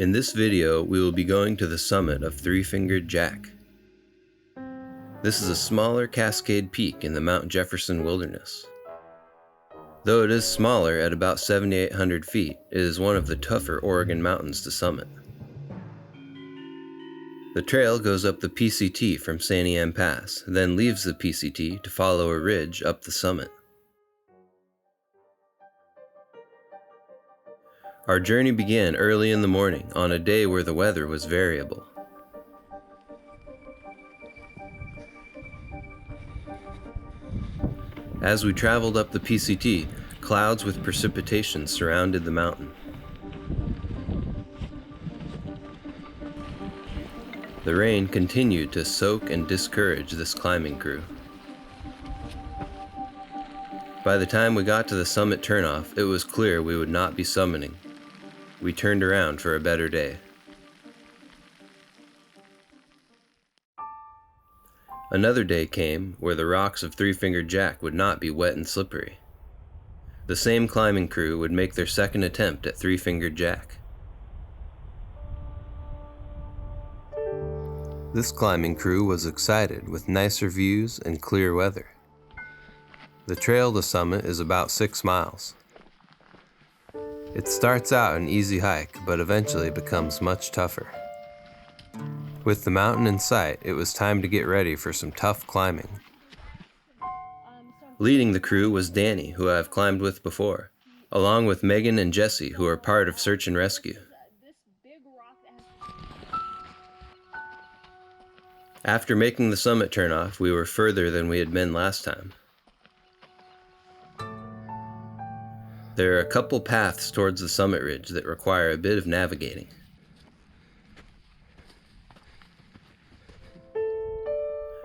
In this video, we will be going to the summit of Three-Fingered Jack. This is a smaller cascade peak in the Mount Jefferson wilderness. Though it is smaller at about 7,800 feet, it is one of the tougher Oregon mountains to summit. The trail goes up the PCT from Santiam Pass, then leaves the PCT to follow a ridge up the summit. Our journey began early in the morning on a day where the weather was variable. As we traveled up the PCT, clouds with precipitation surrounded the mountain. The rain continued to soak and discourage this climbing crew. By the time we got to the summit turnoff, it was clear we would not be summiting. We turned around for a better day. Another day came where the rocks of Three-Fingered Jack would not be wet and slippery. The same climbing crew would make their second attempt at Three-Fingered Jack. This climbing crew was excited with nicer views and clear weather. The trail to summit is about 6 miles. It starts out an easy hike, but eventually becomes much tougher. With the mountain in sight, it was time to get ready for some tough climbing. Leading the crew was Danny, who I have climbed with before, along with Megan and Jesse, who are part of Search and Rescue. After making the summit turnoff, we were further than we had been last time. There are a couple paths towards the summit ridge that require a bit of navigating.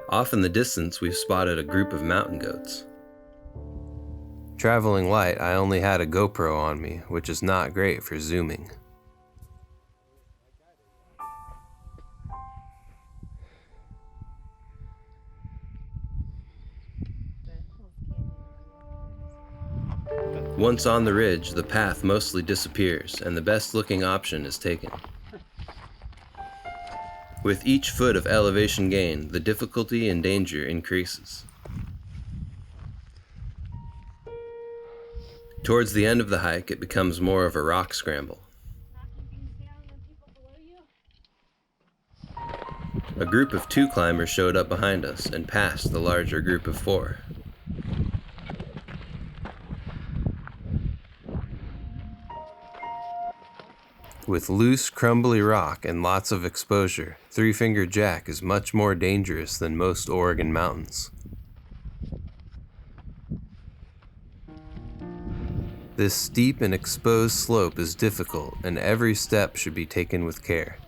Off in the distance, we've spotted a group of mountain goats. Traveling light, I only had a GoPro on me, which is not great for zooming. Once on the ridge, the path mostly disappears, and the best-looking option is taken. With each foot of elevation gain, the difficulty and danger increases. Towards the end of the hike, it becomes more of a rock scramble. A group of 2 climbers showed up behind us and passed the larger group of 4. With loose, crumbly rock and lots of exposure, Three-Fingered Jack is much more dangerous than most Oregon mountains. This steep and exposed slope is difficult, and every step should be taken with care.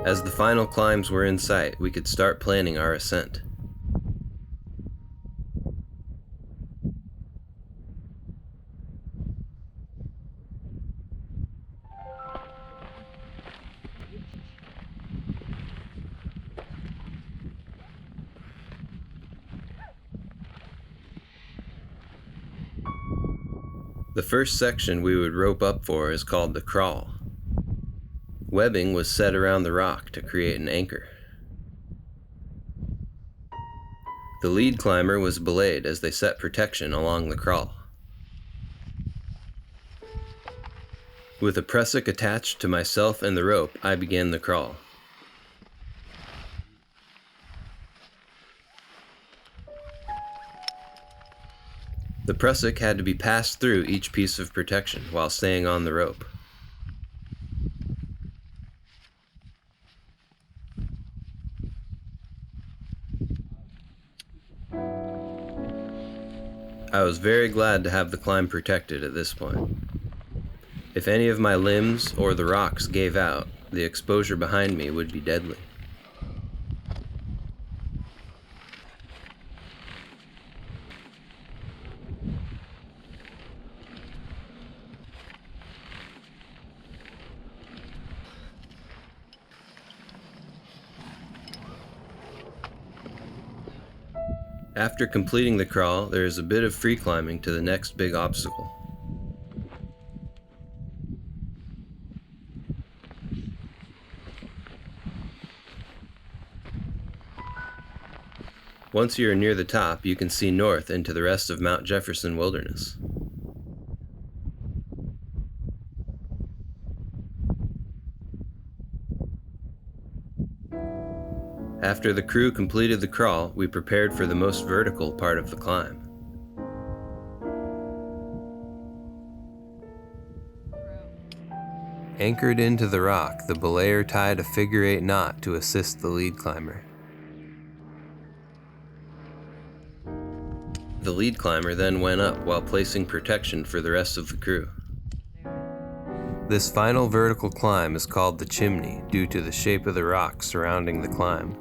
As the final climbs were in sight, we could start planning our ascent. The first section we would rope up for is called the crawl. Webbing was set around the rock to create an anchor. The lead climber was belayed as they set protection along the crawl. With a prusik attached to myself and the rope, I began the crawl. The prusik had to be passed through each piece of protection while staying on the rope. I was very glad to have the climb protected at this point. If any of my limbs or the rocks gave out, the exposure behind me would be deadly. After completing the crawl, there is a bit of free climbing to the next big obstacle. Once you are near the top, you can see north into the rest of Mount Jefferson wilderness. After the crew completed the crawl, we prepared for the most vertical part of the climb. Anchored into the rock, the belayer tied a figure-8 knot to assist the lead climber. The lead climber then went up while placing protection for the rest of the crew. This final vertical climb is called the chimney due to the shape of the rock surrounding the climb.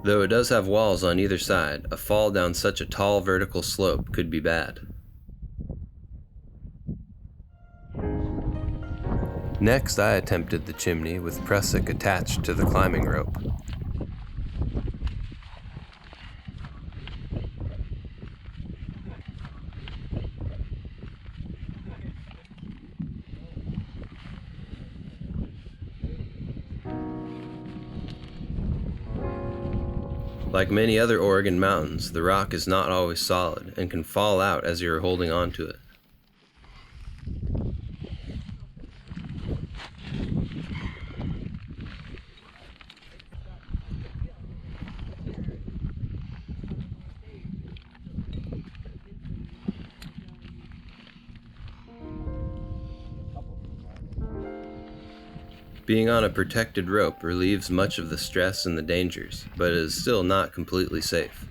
Though it does have walls on either side, a fall down such a tall vertical slope could be bad. Next, I attempted the chimney with prusik attached to the climbing rope. Like many other Oregon mountains, the rock is not always solid and can fall out as you are holding onto it. Being on a protected rope relieves much of the stress and the dangers, but it is still not completely safe.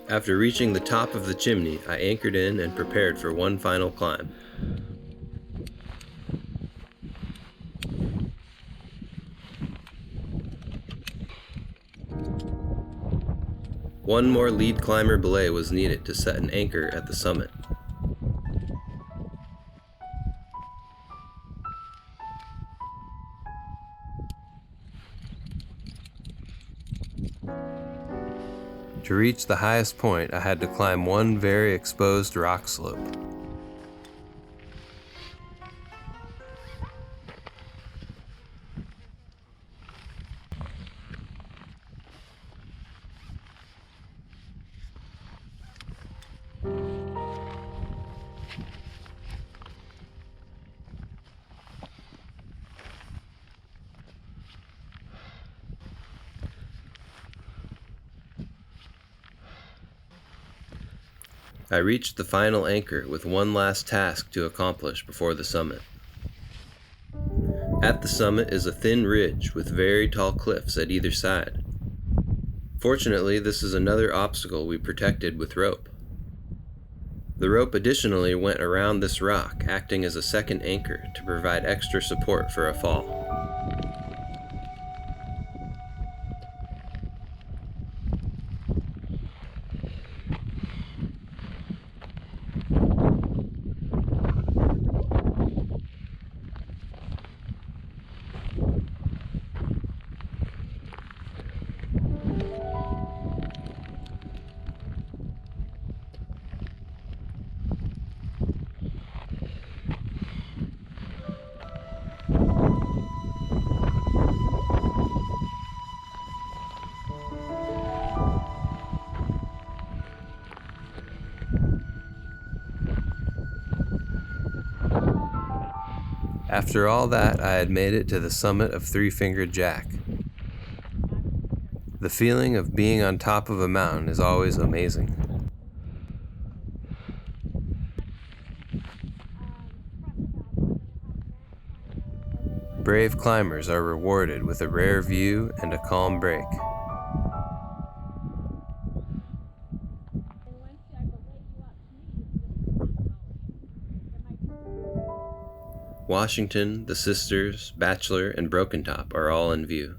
After reaching the top of the chimney, I anchored in and prepared for one final climb. One more lead climber belay was needed to set an anchor at the summit. To reach the highest point, I had to climb one very exposed rock slope. I reached the final anchor with one last task to accomplish before the summit. At the summit is a thin ridge with very tall cliffs at either side. Fortunately, this is another obstacle we protected with rope. The rope additionally went around this rock, acting as a second anchor to provide extra support for a fall. After all that, I had made it to the summit of Three-Fingered Jack. The feeling of being on top of a mountain is always amazing. Brave climbers are rewarded with a rare view and a calm break. Washington, the Sisters, Bachelor, and Broken Top are all in view.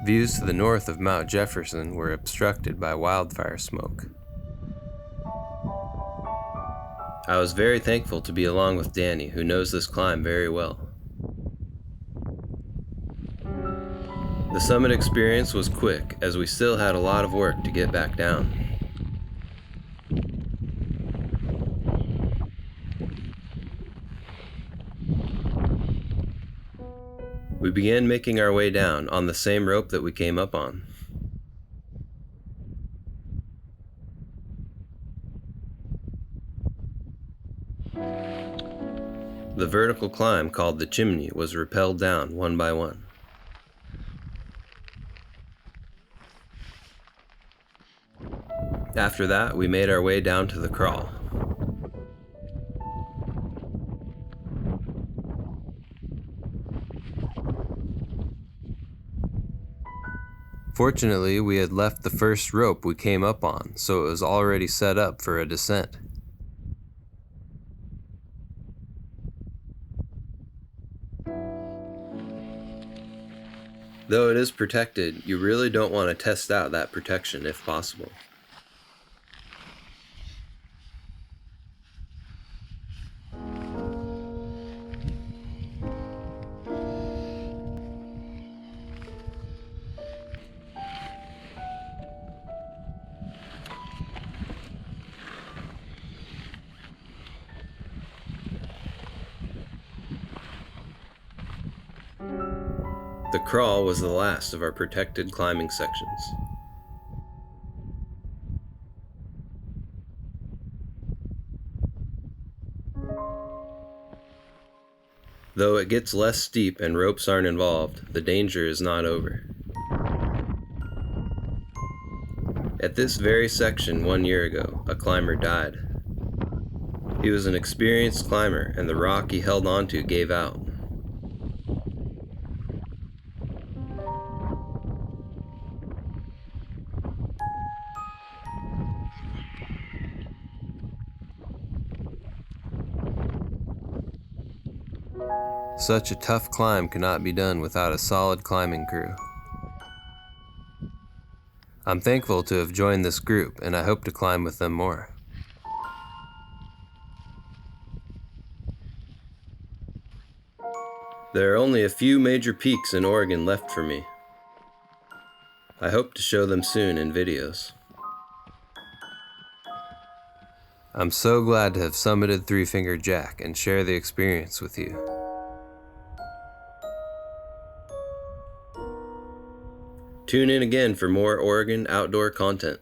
Views to the north of Mount Jefferson were obstructed by wildfire smoke. I was very thankful to be along with Danny, who knows this climb very well. The summit experience was quick, as we still had a lot of work to get back down. We began making our way down on the same rope that we came up on. The vertical climb, called the chimney, was rappelled down one by one. After that, we made our way down to the crawl. Fortunately, we had left the first rope we came up on, so it was already set up for a descent. Though it is protected, you really don't want to test out that protection if possible. The crawl was the last of our protected climbing sections. Though it gets less steep and ropes aren't involved, the danger is not over. At this very section 1 year ago, a climber died. He was an experienced climber, and the rock he held onto gave out. Such a tough climb cannot be done without a solid climbing crew. I'm thankful to have joined this group, and I hope to climb with them more. There are only a few major peaks in Oregon left for me. I hope to show them soon in videos. I'm so glad to have summited Three Finger Jack and share the experience with you. Tune in again for more Oregon outdoor content.